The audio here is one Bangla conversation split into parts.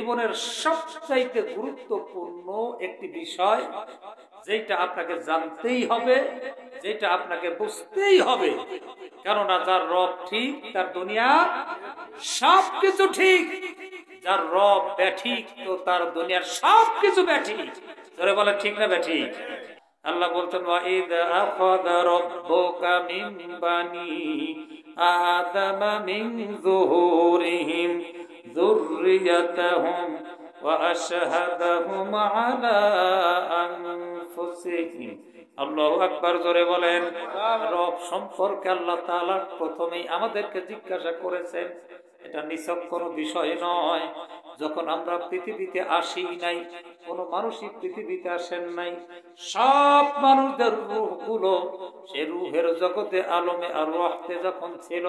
জীবনের সবচাইতে গুরুত্বপূর্ণ একটি বিষয়, যেটা আপনাকে জানতেই হবে, যেটা আপনাকে বুঝতেই হবে। কেননা যার রব ঠিক তার দুনিয়া সবকিছু ঠিক, যার রব ব্যাঠিক তো তার দুনিয়ার সবকিছু ব্যাঠিক। ধরে বলে ঠিক না ব্যাঠিক? আল্লাহ বলতেন ওয়াইদ আখাযা রাব্বুকা মিন বানি আদামা মিন যুহুরিহিম যুররিয়াতাহুম ওয়া আশহাদাহুম আলা আনফুসিহিম। আল্লাহু আকবার, জোরে বলেন। রব সম্পর্কে আল্লাহ তাআলা প্রথমেই আমাদেরকে জিজ্ঞাসা করেছেন। এটা নিছক কোনো বিষয় নয়। যখন আমরা পৃথিবীতে আসি নাই, কোন মানুষই পৃথিবীতে আসেন নাই, সব মানুষদের রূহগুলো সে রূহের জগতে আলমে আর রহতে যখন ছিল,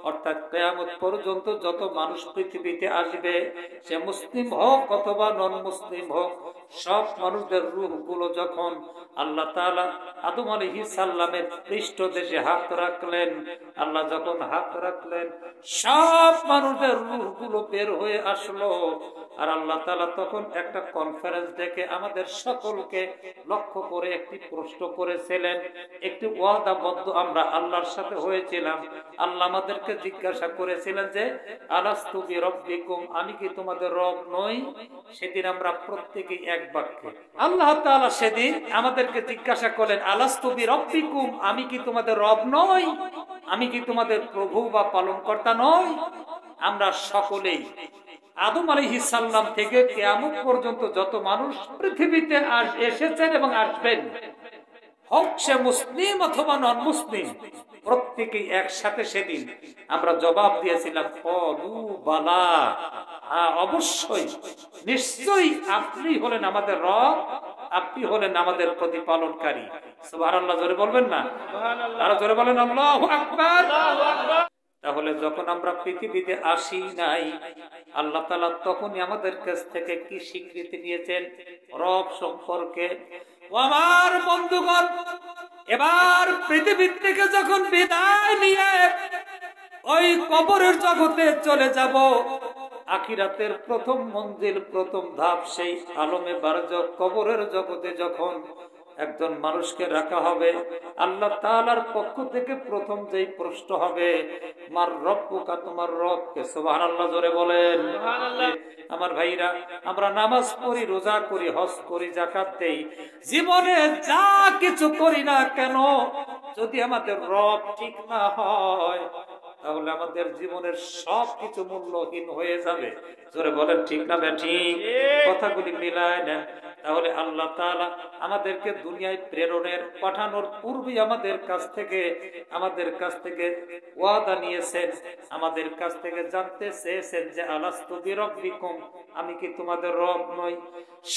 অর্থাৎ কিয়ামত পর্যন্ত যত মানুষ পৃথিবীতে আসবে, সে মুসলিম হোক অথবা নন মুসলিম হোক, সব মানুষদের রূহগুলো যখন আল্লাহ তাআলা আদম আলাইহিস সালামের পৃষ্ঠদেশে হাত রাখলেন, আল্লাহ যখন হাত রাখলেন, সব মানুষদের রূহগুলো বের হয়ে আসলো। আর আল্লাহ তাআলা তখন একটা কনফারেন্স ডেকে আমাদের সকলকে লক্ষ্য করে একটি প্রশ্ন করেছিলেন, একটি ওয়াদাবদ্ধ আমরা আল্লাহর সাথে হয়েছিলাম। আল্লাহ আমাদেরকে জিজ্ঞাসা করেছিলেন যে আলাস্তু বিরব্বিকুম, আমি কি তোমাদের রব নই? সেদিন আমরা প্রত্যেকেই এক বাক্যে আল্লাহ তাআলা সেদিন আমাদেরকে জিজ্ঞাসা করলেন আলাস্তু বিরব্বিকুম, আমি কি তোমাদের রব নই? আমি কি তোমাদের প্রভু বা পালনকর্তা নই? আমরা সকলেই আদম আলাইহিস সালাম থেকে কিয়ামত পর্যন্ত যত মানুষ পৃথিবীতে এসেছেন এবং আসবেন, হোক সে মুসলিম অথবা নন মুসলিম, প্রত্যেকেই একসাথে সেদিন আমরা জবাব দিয়েছিলাম ক্বালু বালা, অবশ্যই, নিশ্চয়ই আপনি হলেন আমাদের রব, আপনি হলেন আমাদের প্রতিপালনকারী। সুবহানাল্লাহ, জোরে বলবেন না? সুবহানাল্লাহ, আর জোরে বলেন আল্লাহু আকবার। তাহলে যখন আমরা পৃথিবীতে আসি নাই, আল্লাহ তাআলা তখনই আমাদের কাছ থেকে কি স্বীকৃতি নিয়েছেন রব সম্পর্কে? আমার বন্ধুগণ, এবার পৃথিবী থেকে যখন বিদায় নিয়ে ওই কবরের জগতে চলে যাব, আখিরাতের প্রথম মঞ্জিল, প্রথম ধাপ সেই আলমে বারজাখ কবরের জগতে যখন একজন মানুষকে রাখা হবে, আল্লাহ তাআলার পক্ষ থেকে প্রথম যেই প্রশ্ন হবে, মার রব্বুকা, তোমার রব কে? সুবহানাল্লাহ, জোরে বলেন সুবহানাল্লাহ। আমার ভাইরা, আমরা নামাজ পড়ি, রোজা করি, হজ করি, যাকাত দেই, জীবনে যা কিছু করি না কেন, যদি আমাদের রব ঠিক না হয়, তাহলে আমাদের জীবনের সবকিছু মূল্যহীন হয়ে যাবে। জোরে বলেন ঠিক না বেঠিক? কথাগুলি মিলায় নেন। তাহলে আল্লাহ তাআলা আমাদেরকে দুনিয়ায় পাঠানোর পূর্বে আমাদের কাছ থেকে ওয়াদা নিয়েছেন, আমাদের কাছ থেকে জানতে চেয়েছেন যে আলাস্তু বিরব্বিকুম, আমি কি তোমাদের রব নই?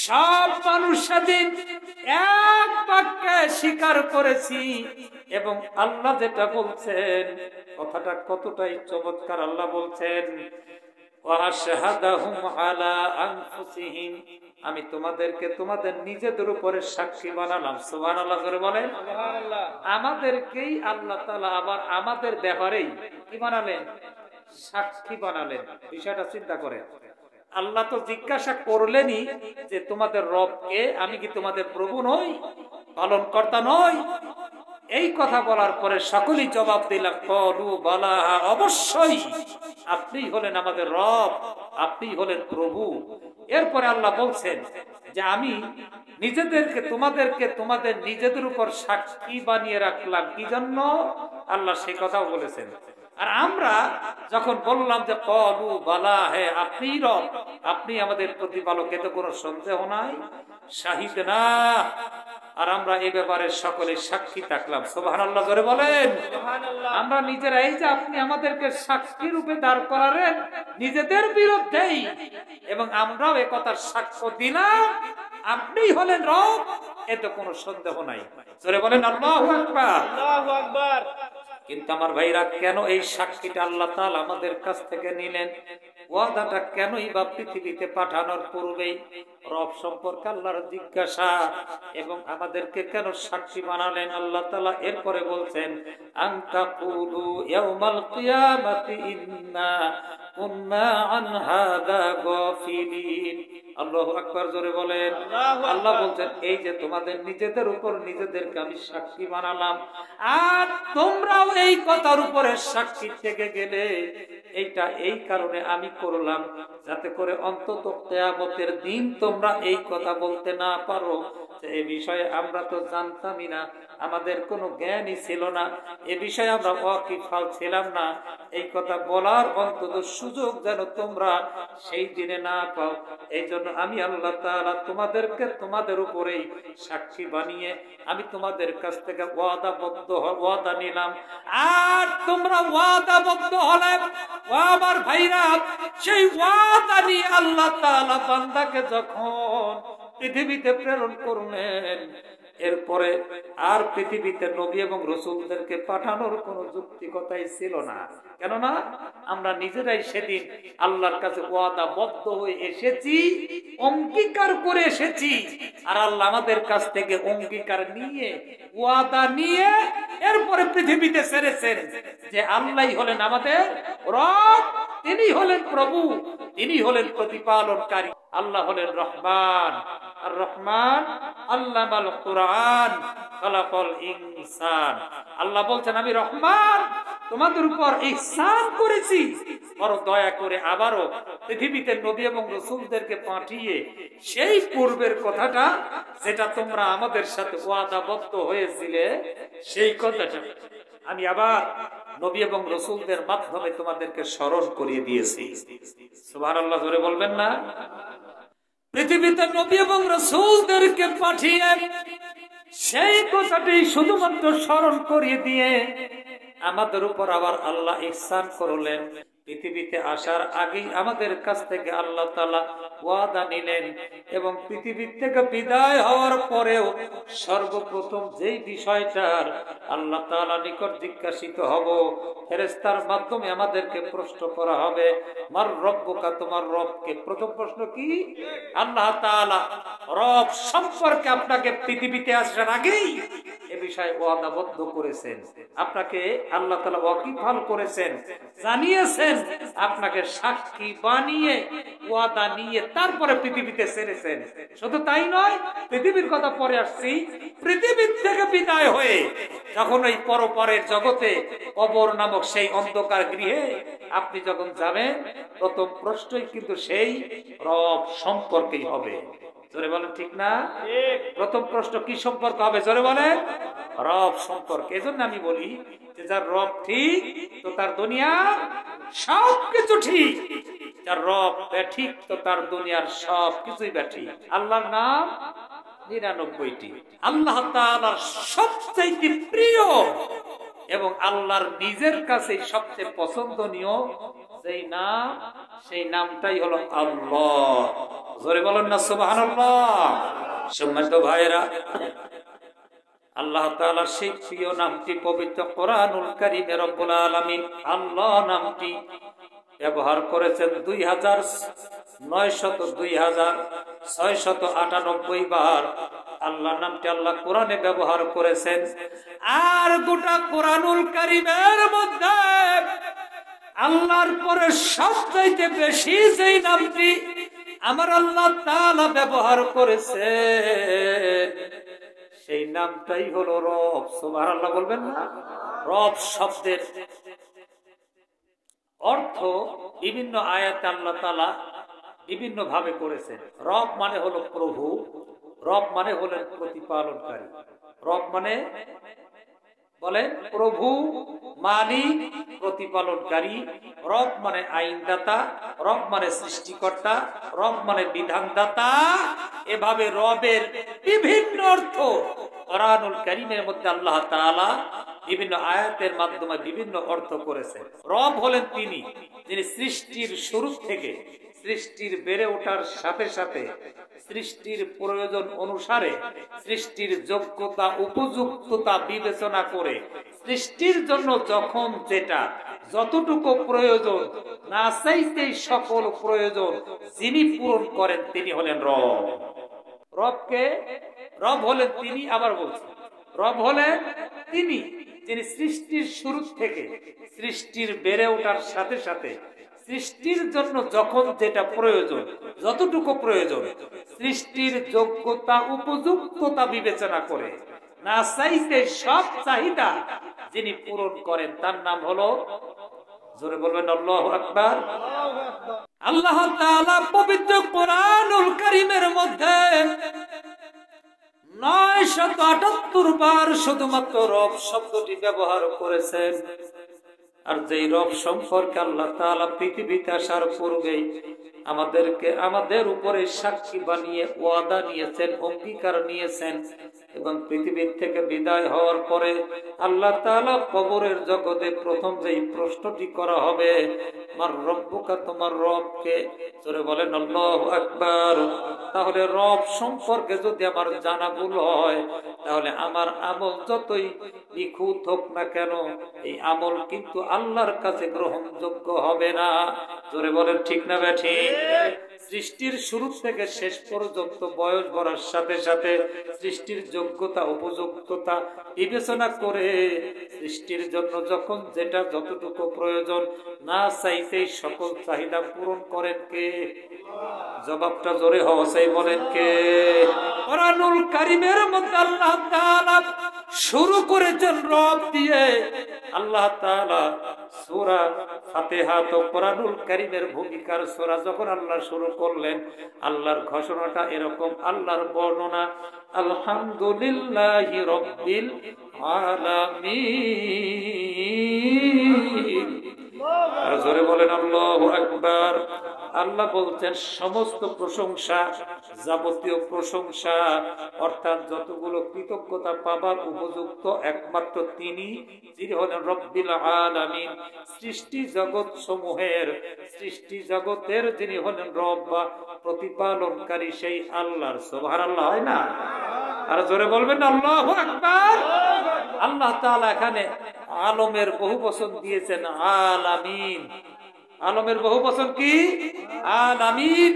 সব মানুষ সেদিন এক বাক্যে স্বীকার করেছি। এবং আল্লাহ যেটা বলছেন, কথাটা কতটাই চমৎকার। আল্লাহ বলছেন ওয়াশহাদাহুম আলা আনফুসিহিম, আমি তোমাদেরকে তোমাদের নিজেদের উপরে সাক্ষী বানালাম। সুবহানাল্লাহ, জোরে বলেন সুবহানাল্লাহ। আমাদেরকেই আল্লাহ তাআলা আবার আমাদের ব্যাপারেই কি বানালেন? সাক্ষী বানালেন। বিষয়টা চিন্তা করেন। আল্লাহ তো জিজ্ঞাসা করলেনই যে তোমাদের রব কে? আমি কি তোমাদের প্রভু নই, পালনকর্তা নই? এই কথা বলার পরে সকলেই জবাব দিলাম ক্বালু বালা, অবশ্যই আপনি হলেন আমাদের রব, আপনি হলেন প্রভু। এরপরে আল্লাহ বলছেন যে আমি তোমাদের নিজেদের উপর সাক্ষী বানিয়ে রাখলাম। কি জন্য? আল্লাহ সেই কথাও বলেছেন। আর আমরা যখন বললাম যে ক্বালু বালা, হ্যাঁ আপনি রব, আপনি আমাদের প্রতিপালক, এতে কোনো সন্দেহ নাই, শাহিদনা, আর আমরা এই ব্যাপারে সকলে সাক্ষী থাকলাম। সুবহানাল্লাহ, জোরে বলেন সুবহানাল্লাহ। আমরা নিজেরা এই যে আপনি আমাদেরকে সাক্ষী রূপে দাঁড় করালেন নিজেদের বিরুদ্ধেই, এবং আমরাও এ কথার সাক্ষ্য দিলাম আপনিই হলেন রব, এতে কোনো সন্দেহ নাই। জোরে বলেন আল্লাহু আকবার, আল্লাহু আকবার। কিন্তু আমার ভাইরা, কেন এই সাক্ষীটা আল্লাহ তাআলা আমাদের কাছ থেকে নিলেন? ওয়াদাটা কেনই বা পৃথিবীতে পাঠানোর পূর্বেই রব সম্পর্কে আল্লাহর জিজ্ঞাসা, এবং আমাদেরকে কেন সাক্ষী বানালেন আল্লাহ তাআলা? এরপরে বলছেন আনতাকুলু ইয়াউমাল কিয়ামাতি ইন্না কুন্না আন হাদা গাফিলিন। আল্লাহু আকবার, জোরে বলেন। আল্লাহ বলছেন, এই যে তোমাদের নিজেদের উপর নিজেদেরকে আমি সাক্ষী বানালাম, আর তোমরাও এই কথার উপরে সাক্ষী থেকে গেলে, এইটা এই কারণে আমি করলাম, যাতে করে অন্তত কিয়ামতের দিন তোমরা এই কথা বলতে না পারো যে এই বিষয়ে আমরা তো জানতামই না, আমাদের কোনো জ্ঞানই ছিল না, এ বিষয়ে আমরা ওয়াকিফাল ছিলাম না। এই কথা বলার অন্তত সুযোগ যেন তোমরা সেই দিনে না পাও, এই জন্য আমি আল্লাহ তাআলা তোমাদেরকে তোমাদের উপরেই সাক্ষী বানিয়ে আমি তোমাদের কাছ থেকে ওয়াদা নিলাম। আর তোমরা ওয়াদাবদ্ধ হলে, ও আমার ভাইরা, সেই ওয়াদা নিয়ে আল্লাহ তাআলা বান্দাকে যখন পৃথিবীতে প্রেরণ করলেন, এরপরে আর পৃথিবীতে নবী এবং রাসূলদেরকে পাঠানোর কোনো যৌক্তিকতাই ছিল না। কেননা আমরা নিজেরাই সেদিন আল্লাহর কাছে ওয়াদাবদ্ধ হয়ে এসেছি, অঙ্গীকার করে এসেছি, আর আল্লাহ আমাদের কাছ থেকে অঙ্গীকার নিয়ে, ওয়াদা নিয়ে এরপরে পৃথিবীতে ছেড়েছেন যে আল্লাহই হলেন আমাদের রব, তিনি হলেন প্রভু, তিনি হলেন প্রতিপালনকারী। আল্লাহ হলেন রহমান, আর রহমান আল্লামাল কুরআন খালাকাল ইনসান। আল্লাহ বলছেন, আমি রহমান, তোমাদের উপর ইহসান করেছি, বড় দয়া করে আবারও পৃথিবীতে নবী এবং রাসূলদেরকে পাঠিয়ে সেই পূর্বের কথাটা, যেটা তোমরা আমাদের সাথে ওয়াদাবদ্ধ হয়েছিলে, সেই কথাটা আমি আবার নবী এবং রাসূলদের মাধ্যমে তোমাদেরকে স্মরণ করিয়ে দিয়েছি। সুবহানাল্লাহ, জোরে বলবেন না? পৃথিবীতে নবী এবং রাসূলদেরকে পাঠিয়ে সেই কথাটি শুধুমাত্র স্মরণ করিয়ে দিয়ে আমাদের উপর আবার আল্লাহ ইহসান করলেন। পৃথিবীতে আসার আগেই আমাদের কাছ থেকে আল্লাহ তাআলা ওয়াদা নিলেন, এবং পৃথিবীর থেকে বিদায় হওয়ার পরেও সর্বপ্রথম যেই বিষয়টার আল্লাহ তাআলা নিকট জিজ্ঞাসিত হব, ফেরেশতার মাধ্যমে আমাদেরকে প্রশ্ন করা হবে, মার রব্বুকা, তোমার রবকে। প্রথম প্রশ্ন কি? আল্লাহ তাআলা রব সম্পর্কে আপনাকে পৃথিবীতে আসার আগেই এ বিষয়ে ওয়াদাবদ্ধ করেছেন, আপনাকে আল্লাহ তাআলা ওয়াকিফাল করেছেন, জানিয়েছেন, আপনাকে সাক্ষী বানিয়ে ওয়াদা নিয়ে তারপরে পৃথিবীতে ছেড়েছেন। শুধু তাই নয়, পৃথিবীর কথা পরে আসছি, পৃথিবীর থেকে বিদায় হয়ে যখন ওই পরপরের জগতে কবর নামক সেই অন্ধকার গৃহে আপনি যখন যাবেন, প্রথম প্রশ্নই কিন্তু সেই রব সম্পর্কেই হবে। জোরে বলেন, ঠিক না? প্রথম প্রশ্ন কি সম্পর্ক হবে? জোরে বলেন, রব সম্পর্কে। এজন্য আমি বলি যে যার রব ঠিক, তো তার দুনিয়া সবকিছু ঠিক, যার রব ঠিক, তো তার দুনিয়ার সব কিছুই ঠিক। আল্লাহর নাম ৯৯টি, আল্লাহ তাআলার সবচেয়ে প্রিয় এবং আল্লাহর নিজের কাছে সবচেয়ে পছন্দনীয় যেই নাম, সেই নামটাই হলো আল্লাহ। জোরে বলেন না সুবহানাল্লাহ। সম্মানিত ভাইরা, আল্লাহ তাআলার সেই প্রিয় নামটি পবিত্র কোরআনুল কারীমে রব্বুল আলামিন আল্লাহ নামটি ব্যবহার করেছেন ২৬৯৮ বার। আল্লাহ নামটি আল্লাহ কোরআনে ব্যবহার করেছেন। আর গোটা কোরআনুল কারীমের মধ্যে আল্লাহর পরে সবচাইতে বেশি যেই নামটি আমার আল্লাহ তাআলা ব্যবহার করেছেন, সেই নামটাই হলো রব। সুবহানাল্লাহ বলবেন না? রব শব্দের অর্থ বিভিন্ন আয়াতে আল্লাহ তাআলা বিভিন্ন ভাবে করেছেন। রব মানে হলো প্রভু, রব মানে হলেন প্রতিপালনকারী, রব মানে বলেন প্রভু, মালিক, প্রতিপালনকারী। রব মানে আইনদাতা, রব মানে সৃষ্টিকর্তা, রব মানে বিধানদাতা। এভাবে রবের বিভিন্ন অর্থ কোরআনুল কারীমের মধ্যে আল্লাহ তাআলা বিভিন্ন আয়াতের মাধ্যমে বিভিন্ন অর্থ করেছেন। রব হলেন তিনি, যিনি সৃষ্টির শুরু থেকে সৃষ্টির বেড়ে ওঠার সাথে সাথে সৃষ্টির প্রয়োজন অনুসারে সৃষ্টির যোগ্যতা উপযুক্ততা বিবেচনা করে সৃষ্টির জন্য যখন যেটা যতটুকু প্রয়োজন, না চাইতেই সকল প্রয়োজন যিনি পূরণ করেন, তিনি হলেন রব। রবকে, রব হলেন তিনি, আবার বলছি, রব হলেন তিনি যিনি সৃষ্টির শুরু থেকে সৃষ্টির বেড়ে ওঠার সাথে সাথে সৃষ্টির জন্য যখন যেটা প্রয়োজন, যতটুকু প্রয়োজন, সৃষ্টির যোগ্যতা উপযুক্ততা বিবেচনা করে না চাইতে সব চাহিদা যিনি পূরণ করেন তার নাম হলো, জোরে বলবেন আল্লাহু আকবার। আল্লাহ তাআলা পবিত্র কোরআনুল কারীমের মধ্যে 978 বার শুধুমাত্র রব শব্দটি ব্যবহার করেছেন। আর যেই রব সম্পর্কে আল্লাহ তাআলা পৃথিবীতে আসার পূর্বেই আমাদেরকে আমাদের উপরে সাক্ষী বানিয়ে ওয়াদা নিয়েছেন, অঙ্গীকার নিয়েছেন, এবং পৃথিবীর থেকে বিদায় হওয়ার পরে আল্লাহ তাআলা কবরের জগতে প্রথম যেই প্রশ্নটি করা হবে, আমার রব্বুকা, তোমার রবকে, জোরে বলেন আল্লাহু আকবার। তাহলে রব সম্পর্কে যদি আমার জানা ভুল হয়, তাহলে আমার আমল যতই নিখুঁত হোক না কেন, এই আমল কিন্তু আল্লাহর কাছে গ্রহণযোগ্য হবে না। জোরে বলেন ঠিক না বেঠিক? সৃষ্টির শুরু থেকে শেষ পর্যন্ত বয়স বাড়ার সাথে সাথে সৃষ্টির যোগ্যতা উপযুক্ততা বিবেচনা করে সৃষ্টির জন্য যখন যেটা যতটুকু প্রয়োজন না চাইতেই সকল চাহিদা পূরণ করেন কে? জবাবটা জোরে হওয়া চাই, বলেন কে? কোরআনুল কারীমের মধ্যে আল্লাহ তাআলা শুরু করেছেন রব দিয়ে। আল্লাহ তাআলা সূরা ফাতিহা তো কোরআনুল কারীমের ভূমিকার সূরা, যখন আল্লাহ শুরু করলেন আল্লাহর ঘোষণাটা এরকম, আল্লাহর বর্ণনা, আলহামদুলিল্লাহি রাব্বিল আলামিন। আর জোরে বলেন আল্লাহু আকবার। আল্লাহ বলছেন সমস্ত প্রশংসা, যাবতীয় প্রশংসা, অর্থাৎ যতগুলো কৃতজ্ঞতা পাবার উপযুক্ত একমাত্র তিনি, যিনি হলেন রব্বিল আলামিন, সৃষ্টি জগৎ সমূহের, সৃষ্টি জগতের যিনি হলেন রব বা প্রতিপালনকারী, সেই আল্লাহর। সুবহানাল্লাহ, হয় না? আর জোরে বলবেন আল্লাহু আকবার। আল্লাহ তাআলা এখানে আলমের বহু বচন দিয়েছেন, আলামিন। আলমের বহু বচন কি? আলামিন।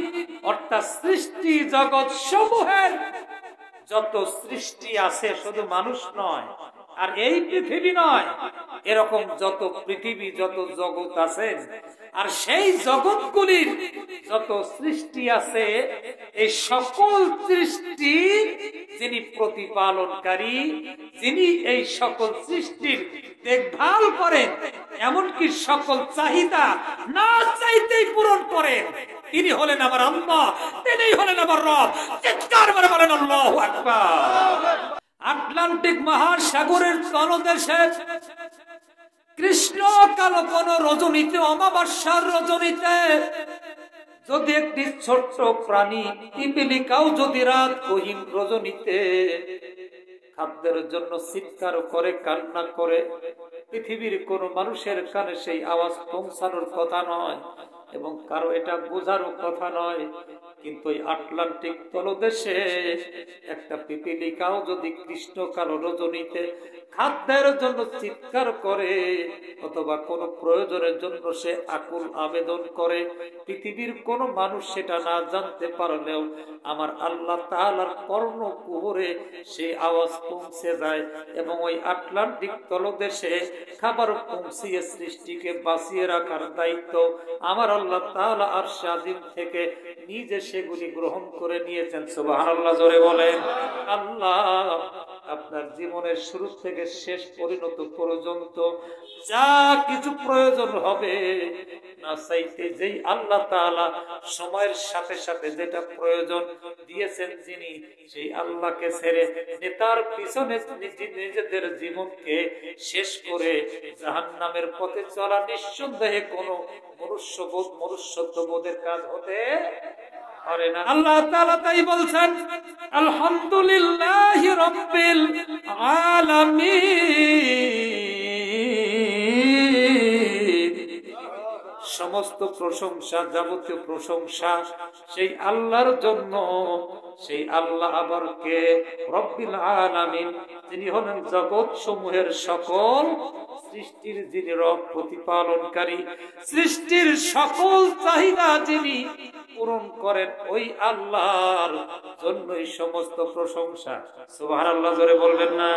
অর্থাৎ সৃষ্টি জগৎ সমূহের যত সৃষ্টি আছে, শুধু মানুষ নয় আর এই পৃথিবী নয়, এরকম যত পৃথিবী, যত জগৎ আছে, আর সেই জগৎগুলির যত সৃষ্টি আছে, এই সকল সৃষ্টি যিনি প্রতিপালনকারী, যিনি এই সকল সৃষ্টির দেখভাল করেন, এমনকি সকল চাহিদা না চাইতেই পূরণ করেন, তিনি হলেন আমার আল্লাহ, তিনি হলেন আমার রব। চিৎকার করে বলেন আল্লাহু আকবার। আটলান্টিক মহাসাগরের তলদেশে কৃষ্ণ কালো কোন রজনীতে, অমাবস্যার রজনীতে, যদি একটি ছোট্ট প্রাণী পিপীলিকাও যদি রাত গহীন রজনীতে খাদ্যের জন্য চিৎকার করে, কান্না করে, পৃথিবীর কোন মানুষের কানে সেই আওয়াজ পৌঁছানোর কথা নয় এবং কারো এটা বোঝারও কথা নয়, কিন্তু এই আটলান্টিক তলদেশে একটা পিপীলিকাও যদি কৃষ্ণ কালো রজনীতে খাদ্যের জন্য চিৎকার করে অথবা কোনো প্রয়োজনের জন্য সে আকুল আবেদন করে, পৃথিবীর কোনো মানুষ সেটা না জানতে পারলেও আমার আল্লাহ তাআলার কর্ণকুহরে সেই আওয়াজ পৌঁছে যায় এবং ওই আটলান্টিক তলদেশে খাবার পৌঁছিয়ে সৃষ্টিকে বাঁচিয়ে রাখার দায়িত্ব আমার আল্লাহ তাআলা আরশে আজিম থেকে নিজে সেগুলি গ্রহণ করে নিয়েছেন। সুবহানাল্লাহ, জোরে বলেন। আল্লাহ আপনার জীবনের শুরু থেকে শেষ পরিণত পর্যন্ত যা কিছু প্রয়োজন হবে না চাইতে যেই আল্লাহ তাআলা সময়ের সাথে সাথে যেটা প্রয়োজন দিয়েছেন, যিনি সেই আল্লাহকে ছেড়ে নেতার পিছনে নিজেদের জীবনকে শেষ করে জাহান্নামের পথে চলা নিঃসন্দেহে কোনো মনুষ্যবোধ, মনুষ্যত্ববোধের কাজ হতে পারে না। আল্লাহ তাআলা তাই বলছেন, আলহামদুলিল্লাহি রাব্বিল আলামিন। সমস্ত প্রশংসা, যাবতীয় প্রশংসা সেই আল্লাহর জন্য। সেই আল্লাহ আবার কে? রব্বিল আলামিন, যিনি হলেন জগৎ সমূহের সকল সৃষ্টির যিনি রব, প্রতিপালনকারী, সৃষ্টির সকল চাহিদা যিনি পূরণ করেন, ওই আল্লাহর জন্যই সমস্ত প্রশংসা। সুবহানাল্লাহ জোরে বলবেন না?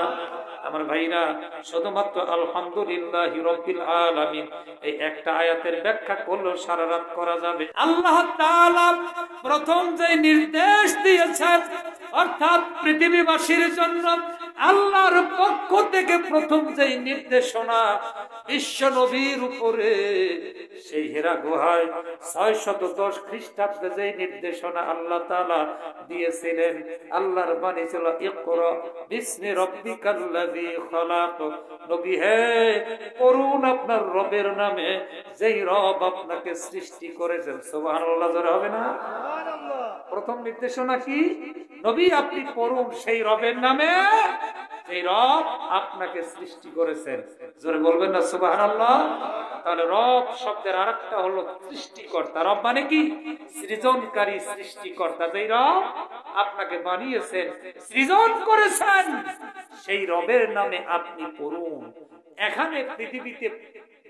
আমার ভাইরা, শুধুমাত্র আলহামদুলিল্লাহি রাব্বিল আলামিন এই একটা আয়াতের ব্যাখ্যা করলেও সারা রাত করা যাবে। আল্লাহ তাআলা প্রথম যে নির্দেশ দিয়েছেন, অর্থাৎ পৃথিবীবাসীর জন্য আল্লাহর পক্ষ থেকে প্রথম যে নির্দেশনা বিশ্ব নবীর উপরে, সেই হেরা গুহায় 610 খ্রিস্টাব্দে যে নির্দেশনা আল্লাহ তাআলা দিয়েছিলেন, আল্লাহর বাণী ছিল ইকরা বিসমি রাব্বিকাল্লাযী খালাক। নবী হে, পড়ুন আপনার রবের নামে, যেই রব আপনাকে সৃষ্টি করেছেন। সুবহানাল্লাহ জোরে হবে না? প্রথম নির্দেশনা কি? নবী আপনি পড়ুন সেই রবের নামে, সেই রব আপনাকে সৃষ্টি করেছেন। জোরে বলবেন না সুবহানাল্লাহ? তাহলে রব শব্দের আরেকটা হলো সৃষ্টিকর্তা। রব মানে কি? সৃজনকারী, সৃষ্টিকর্তা। যেই রব আপনাকে বানিয়েছেন, সৃজন করেছেন, সেই রবের নামে আপনি পড়ুন। এখানে পৃথিবীতে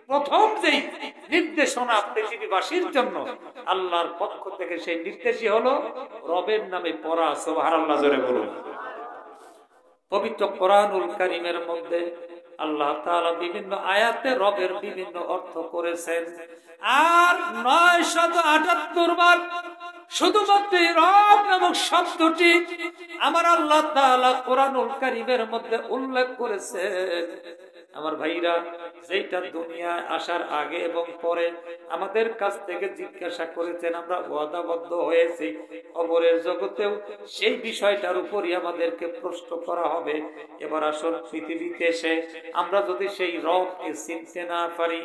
প্রথম যেই নির্দেশনা পৃথিবীবাসীর জন্য আল্লাহর পক্ষ থেকে, সেই নির্দেশই হলো রবের নামে পড়া। সুবহানাল্লাহ জোরে বলুন। পবিত্র কোরআনুল কারীমের মধ্যে আল্লাহ তাআলা বিভিন্ন আয়াতে রবের বিভিন্ন অর্থ করেছেন। আর 978 বার শুধুমাত্র রব নামক শব্দটি আমার আল্লাহ তাআলা কোরআনুল কারীমের মধ্যে উল্লেখ করেছেন। আমার ভাইরা, যেটা দুনিয়ায় আসার আগে এবং পরে আমাদের কাছ থেকে জিজ্ঞাসা করেছেন, আমরা ওয়াদাবদ্ধ হয়েছি কবরের জগতেও সেই বিষয়টার উপরই আমাদেরকে প্রশ্ন করা হবে। এবার আসল পৃথিবীতে এসে আমরা যদি সেই রবকে চিনতে না পারি,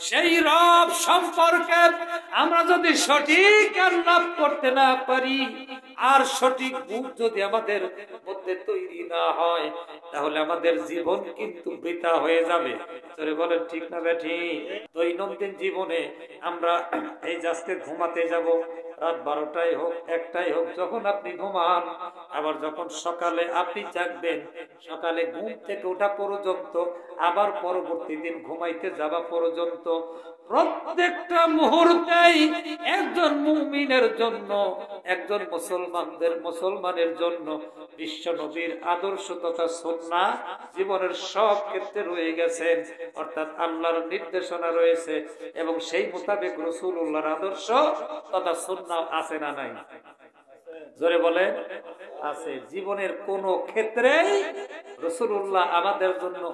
সেই রব সম্পর্কে আমরা যদি সঠিক জ্ঞান লাভ করতে না পারি, আর সঠিক বুঝ যদি আমাদের মধ্যে তৈরি না হয়, তাহলে আমাদের জীবন কিন্তু বৃথা হয়ে যাবে। তোরে বলেন ঠিক না বেঠিক? দৈনন্দিন জীবনে আমরা এই আজকে ঘুমাতে যাব, রাত 12টাই হোক 1টাই হোক, যখন আপনি ঘুমান, আবার যখন সকালে আপনি জাগবেন, সকালে ঘুম থেকে ওঠা পর্যন্ত, আবার পরবর্তী দিন ঘুমাইতে যাওয়া পর্যন্ত, প্রত্যেকটা মুহূর্তেই একজন মুমিনের জন্য, একজন মুসলমানের জন্য বিশ্ব নবীর আদর্শ তথা সুন্নাহ জীবনের সব ক্ষেত্রে রয়ে গেছেন। অর্থাৎ আল্লাহর নির্দেশনা রয়েছে এবং সেই মোতাবেক রাসূলুল্লাহর আদর্শ তথা সুন্নাহ আছে না নাই? জোরে বলে আছে। জীবনের কোন ক্ষেত্রেই রাসূলুল্লাহ আমাদের জন্য,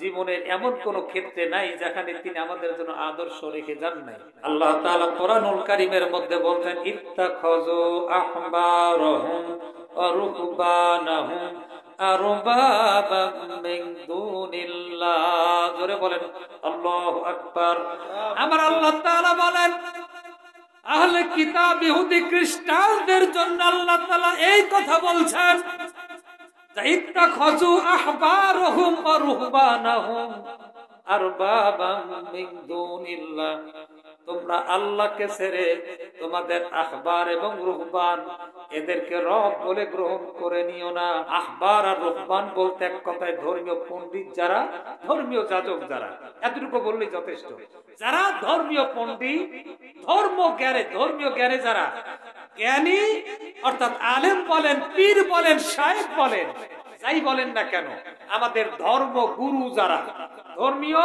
জীবনের এমন কোন ক্ষেত্রে নাই যেখানে তিনি আমাদের জন্য আদর্শ রেখে যান নাই। আল্লাহ তাআলা কোরআনুল কারীমের মধ্যে বলছেন, ইত্তাখাযু আহবারহুম ওয়া রুহবানাহুম আরবাবাম মিন দুনিল্লাহ। জোরে বলেন আল্লাহু আকবার। আমার আল্লাহ তাআলা বলেন, আহলে কিতাব ইহুদি খ্রিস্টানদের জন্য আল্লাহ তাআলা এই কথা বলছেন, ইত্তাখাযু আহবারহুম ওয়া রুহবানাহুম আরবাবাম মিন দুনিল্লাহ। তোমরা আল্লাহকে ছেড়ে তোমাদের আহবার এবং রুহবান এদেরকে রব বলে গ্রহণ করে নিও না। আহবার আর রুহবান বলতে এক কথায় ধর্মীয় পণ্ডিত যারা, ধর্মীয় যাজক যারা, এতটুকু বললেই যথেষ্ট। যারা ধর্মীয় পণ্ডিত, ধর্মীয় জ্ঞানে যারা জ্ঞানী, অর্থাৎ আলেম বলেন, পীর বলেন, শায়েখ বলেন, যাই বলেন না কেন, আমাদের ধর্ম গুরু যারা, ধর্মীয়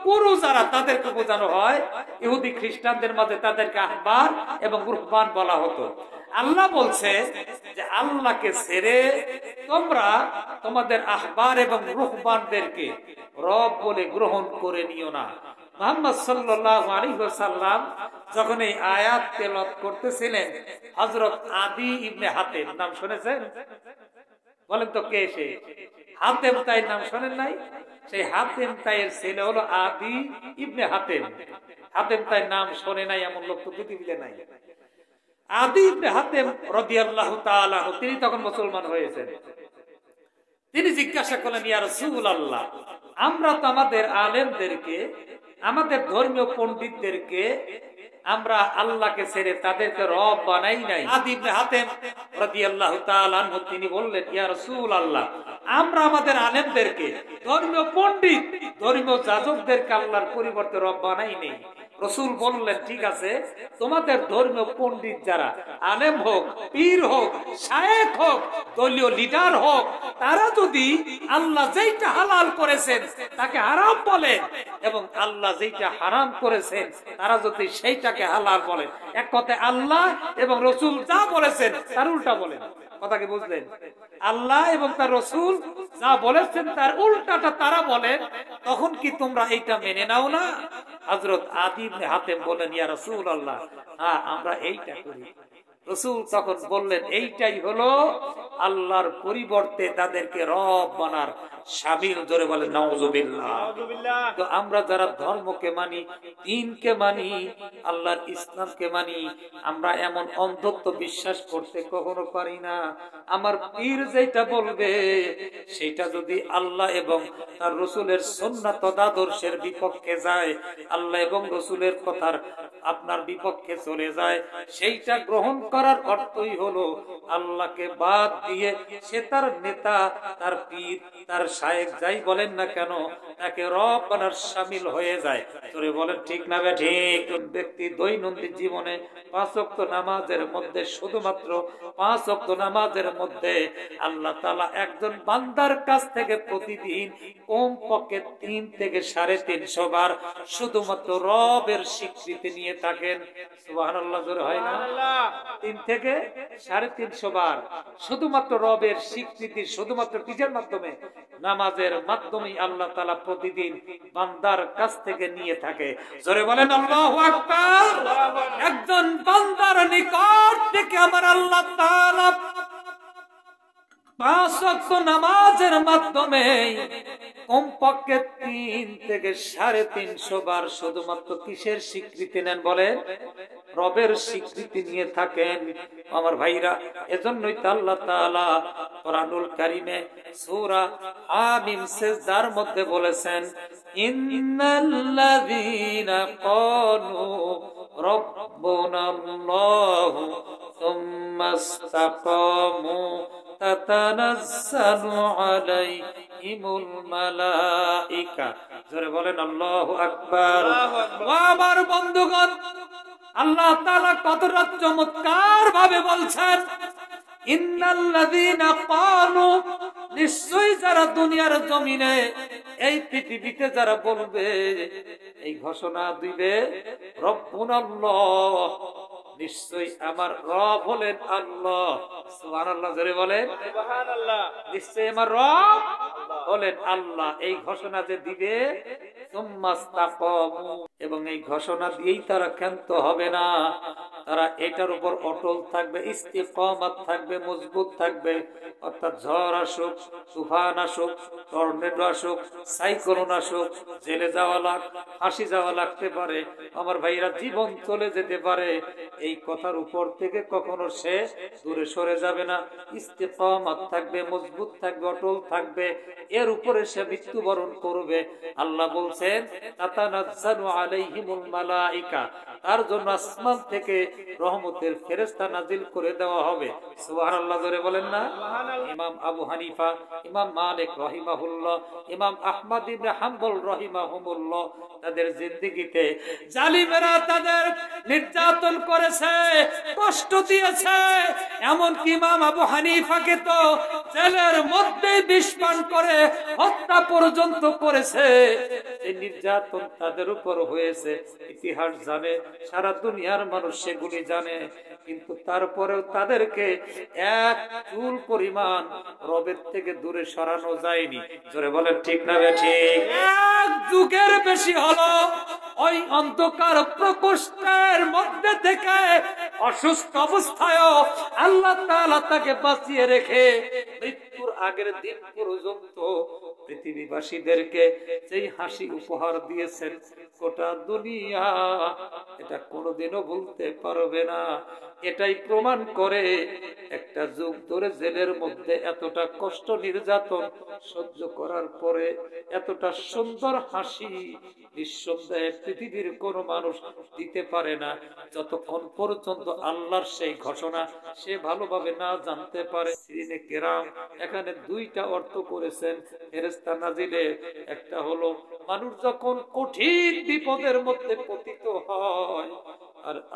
গুরু যারা, তাদেরকে বোঝানো হয়। ইহুদি খ্রিস্টানদের মাঝে তাদেরকে আহবার এবং রুহবান বলা হতো। আল্লাহ বলছে যে আল্লাহকে ছেড়ে তোমরা তোমাদের আহবার এবং রুহবানদেরকে রব বলে গ্রহণ করে নিও না। মুহাম্মদ সাল্লাল্লাহু আলাইহি ওয়াসাল্লাম যখন এই আয়াত তেলাওয়াত করতেছিলেন, হযরত আদি ইবনে হাতেম, নাম শুনেছেন? বলেন তো কে সে? হাতেম তাইর নাম শোনেন নাই? সেই হাতেম তাইয়ের ছেলে হলো আদি ইবনে হাতেম। হাতেম তাইর নাম শোনে নাই এমন লোক তো পৃথিবীতে নাই। আদি ইবনে হাতেম রাদিয়াল্লাহু তাআলা আনহু, তিনি তখন মুসলমান হয়েছেন। তিনি জিজ্ঞাসা করলেন, ইয়া রাসূলুল্লাহ, আমরা তো আমাদের আলেমদেরকে, আমাদের ধর্মীয় পণ্ডিতদেরকে আমরা আল্লাহকে ছেড়ে তাদেরকে রব বানাই নাই। আদি ইবনে হাতেম রাদিয়াল্লাহু তাআলা আনহু তিনি বললেন, ইয়া রাসূলুল্লাহ, আমরা আমাদের আলেমদেরকে, ধর্মীয় পণ্ডিত, ধর্মীয় যাজকদেরকে আল্লাহর পরিবর্তে রব বানাই নেই। রসুল বললেন, ঠিক আছে, তোমাদের ধর্মীয় পণ্ডিত যারা, আলেম হোক, পীর হোক, শায়েখ হোক, দলীয় লিডার হোক, তারা যদি আল্লাহ যেইটা হালাল করেছেন তাকে হারাম বলে, এবং আল্লাহ যেইটা হারাম করেছেন তারা যদি সেইটাকে হালাল বলে, এক কথায় আল্লাহ এবং রসুল যা বলেছেন তার উল্টা বলেন। কথা কি বুঝলেন? আল্লাহ এবং তার রসুল যা বলেছেন তার উল্টাটা তারা বলেন, তখন কি তোমরা এইটা মেনে নাও না? হযরত আদী ইবনে হাতেম বলেন, ইয়া রাসূলুল্লাহ, হ্যাঁ আমরা এইটা করি। রসুল তখন বললেন, এইটাই হলো আল্লাহর পরিবর্তে তাদেরকে রব বানার শামিল। জোরে বলেন নাউজুবিল্লাহ। তো আমরা যারা ধর্মকে মানি, দ্বীনকে মানি, আল্লাহর ইসলামকে মানি, আমরা এমন অন্ধত্ব বিশ্বাস করতে কখনো পারি না। আমার পীর যেটা বলবে সেটা যদি আল্লাহ এবং তার রসুলের সুন্নাত আদর্শের বিপক্ষে যায়, আল্লাহ এবং রসুলের কথার আপনার বিপক্ষে চলে যায়, সেইটা গ্রহণ করার অর্থই হলো আল্লাহকে বাদ দিয়ে সে তার নেতা, তার পীর, তার শায়েখ যাই বলেন না কেন, তাকে রব বানার শামিল হয়ে যায়। তোরে বলেন ঠিক না ঠিক? ব্যক্তি দৈনন্দিন জীবনে 5 ওয়াক্ত নামাজের মধ্যে, শুধুমাত্র 5 ওয়াক্ত নামাজের মধ্যে আল্লাহ তাআলা একজন বান্দার কাছ থেকে প্রতিদিন কমপক্ষে 3 থেকে 350 বার শুধুমাত্র রবের স্বীকৃতি নিয়ে থাকেন। সুবহানাল্লাহ, জোরে হয় না? 3 থেকে 350 বার শুধুমাত্র রবের স্বীকৃতি, শুধুমাত্র কিসের মাধ্যমে? নামাজের মাধ্যমে আল্লাহ তাআলা প্রতিদিন বান্দার কাছ থেকে নিয়ে থাকে। জোরে বলেন আল্লাহু আকবার। একজন বান্দার নিকট থেকে আমার আল্লাহ তাআলা 5 ওয়াক্ত নামাজের মাধ্যমে কমপক্ষে 3 থেকে 350 বার শুধুমাত্র কিসের স্বীকৃতি নেন? বলেন, রবের স্বীকৃতি নিয়ে থাকেন। আমার ভাইরা, এজন্যই তো আল্লাহ তাআলা কোরআনুল কারীমে সূরা হামিম সিজদার মধ্যে বলেছেন, ইন্নাল্লাযীনা ক্বালু রাব্বুনাল্লাহু সুম্মা ইসতাকামু তাতানাজ্জালু আলাইহিমুল মালাইকা। জোরে বলেন আল্লাহু আকবার। ও আমার বন্ধুগণ, আল্লাহ তাআলা কতটা চমৎকার ভাবে বলছেন, ইন্নাল্লাযীনা ক্বালু, নিশ্চয়ই যারা দুনিয়ার জমিনে, এই পৃথিবীতে যারা বলবে, এই ঘোষণা দিবে, রব্বুনাল্লাহ, নিশ্চয়ই আমার রব হলেন আল্লাহ। সুবহানাল্লাহ, জোরে বলেন সুবহানাল্লাহ। নিশ্চয়ই আমার রব হলেন আল্লাহ, এই ঘোষণা যে দিবে, এবং এই ঘোষণা দিয়েই তারা ক্ষান্ত হবে না, তারা এটার উপর অটল থাকবে, ইস্তিকামাত থাকবে, মজবুত থাকবে। অর্থাৎ ঝড় আসুক, তুফান আসুক, টর্নেডো আসুক, সাইক্লোন আসুক, জেলে যাওয়া লাগ, ফাঁসি যাওয়া লাগতে পারে, আমার ভাইরা জীবন চলে যেতে পারে, এই কথার উপর থেকে কখনো সে দূরে সরে যাবে না। ইস্তিকামাত থাকবে, মজবুত থাকবে, অটল থাকবে, এর উপরে সে মৃত্যুবরণ করবে। আল্লাহ বলছেন, তাতানাজ্জালু আলাইহিমুল মালাইকা, তার জন্য আসমান থেকে রহমতের ফেরেশতা নাজিল করে দেওয়া হবে। সুবহানাল্লাহ, জোরে বলেন না? ইমাম আবু হানিফা, ইমাম মালিক রাহিমাহুল্লাহ, ইমাম আহমদ ইবনে হাম্বল রাহিমাহুমুল্লাহ, তাদের জিন্দেগিতে জালিমেরা তাদের নির্যাতন করেছে, কষ্ট দিয়েছে। এমনকি ইমাম আবু হানিফাকে তো জেলের মধ্যে বিষ পান করে হত্যা পর্যন্ত করেছে। এই নির্যাতন তাদের উপর হয়েছে, ইতিহাস জানে, সারা দুনিয়ার মানুষ সেগুলি জানে। কিন্তু তারপরেও তাদেরকে এক চুল পরিমাণ রবের থেকে দূরে সরানো যায়নি। জোরে বলেন ঠিক না ঠিক? এক যুগের বেশি হলো ওই অন্ধকার প্রকোষ্ঠের মধ্যে থেকে অসুস্থ অবস্থায় আল্লাহ তাআলা তাকে বাঁচিয়ে রেখে মৃত্যুর আগের দিন পর্যন্ত পৃথিবীবাসীদেরকে যেই হাসি উপহার দিয়েছেন, গোটা দুনিয়া এটা কোনোদিনও ভুলতে পারবে না। এটাই প্রমাণ করে একটা যুগ ধরে জেলের মধ্যে এতটা কষ্ট নির্যাতন সহ্য করার পরে এতটা সুন্দর হাসি নিঃসন্দেহে পৃথিবীর কোন মানুষ দিতে পারে না, যতক্ষণ পর্যন্ত আল্লাহর সেই ঘোষণা সে ভালোভাবে না জানতে পারে। সিরিনে কেরাম এখানে 2টা অর্থ করেছেন ফেরেশতা নাজিলে। একটা হলো মানুষ যখন কঠিন বিপদের মধ্যে পতিত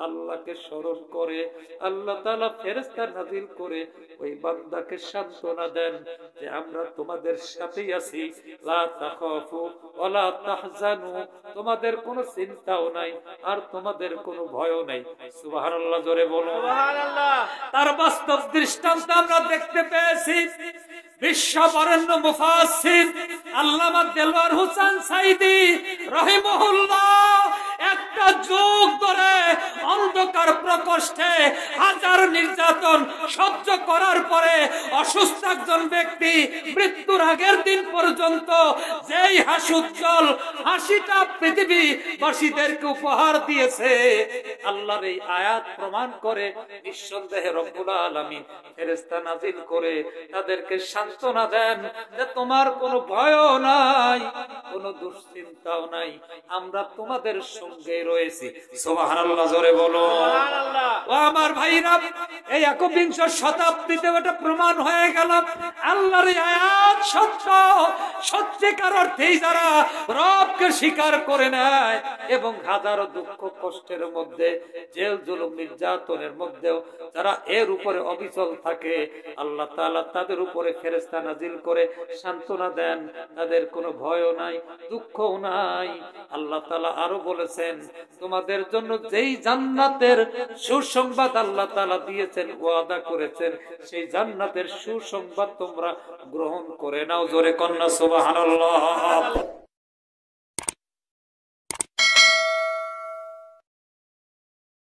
আল্লাহকে স্মরণ করে আল্লাহ তাআলা ফেরেশতা নাজিল করে ওই বান্দাকে সান্ত্বনা দেন যে আমরা তোমাদের সাথেই আছি, লা তাখাফু ওয়ালা তাহজানু, তোমাদের কোনো চিন্তাও নাই আর তোমাদের কোনো ভয়ও নাই। সুবহানাল্লাহ, জোরে বলো সুবহানাল্লাহ। তার বাস্তব দৃষ্টান্ত আমরা দেখতে পেয়েছি। বিশ্ব বরেণ্য মুফাসসির আল্লামা দেলওয়ার হোসেন সাইদি রাহিমাহুল্লাহ একটা যুগ ধরে অন্ধকার প্রকোষ্ঠে হাজার নির্যাতন সহ্য করার পরে অসুস্থ একজন ব্যক্তি মৃত্যুর আগের দিন পর্যন্ত যেই হাস্যোজ্জ্বল হাসিটা পৃথিবীবাসীদেরকে উপহার দিয়েছে, আল্লাহর এই আয়াত প্রমাণ করে নিঃসন্দেহে রব্বুল আলামিন ফেরেশতা নাজিল করে তাদেরকে সান্ত্বনা দেন যে তোমার কোনো ভয়ও নাই, কোনো দুশ্চিন্তাও নাই, আমরা তোমাদের সঙ্গে রয়েছি। সুবহানাল্লাহ, জোরে বলো সুবহানাল্লাহ। ও আমার ভাইরা, এই একবিংশ শতাব্দীতে এটা প্রমাণ হয়ে গেল আল্লাহর এই আয়াত সত্য। সত্যিকার অর্থেই যারা রবকে স্বীকার করে নেয় এবং হাজারো দুঃখ কষ্টের মধ্যে, জেল জুলুম নির্যাতনের মধ্যেও যারা এর উপরে অবিচল থাকে, আল্লাহ তাআলা তাদের উপরে ফেরেশতা নাজিল করে সান্ত্বনা দেন, তাদের কোনো ভয়ও নাই, দুঃখও নাই। আল্লাহ তাআলা আরো বলেছেন, তোমাদের জন্য যেই জান্নাতের সুসংবাদ আল্লাহ তাআলা দিয়েছেন, ওয়াদা করেছেন, সেই জান্নাতের সুসংবাদ তোমরা গ্রহণ করে নাও। জোরে কন্যা সুবহানাল্লাহ।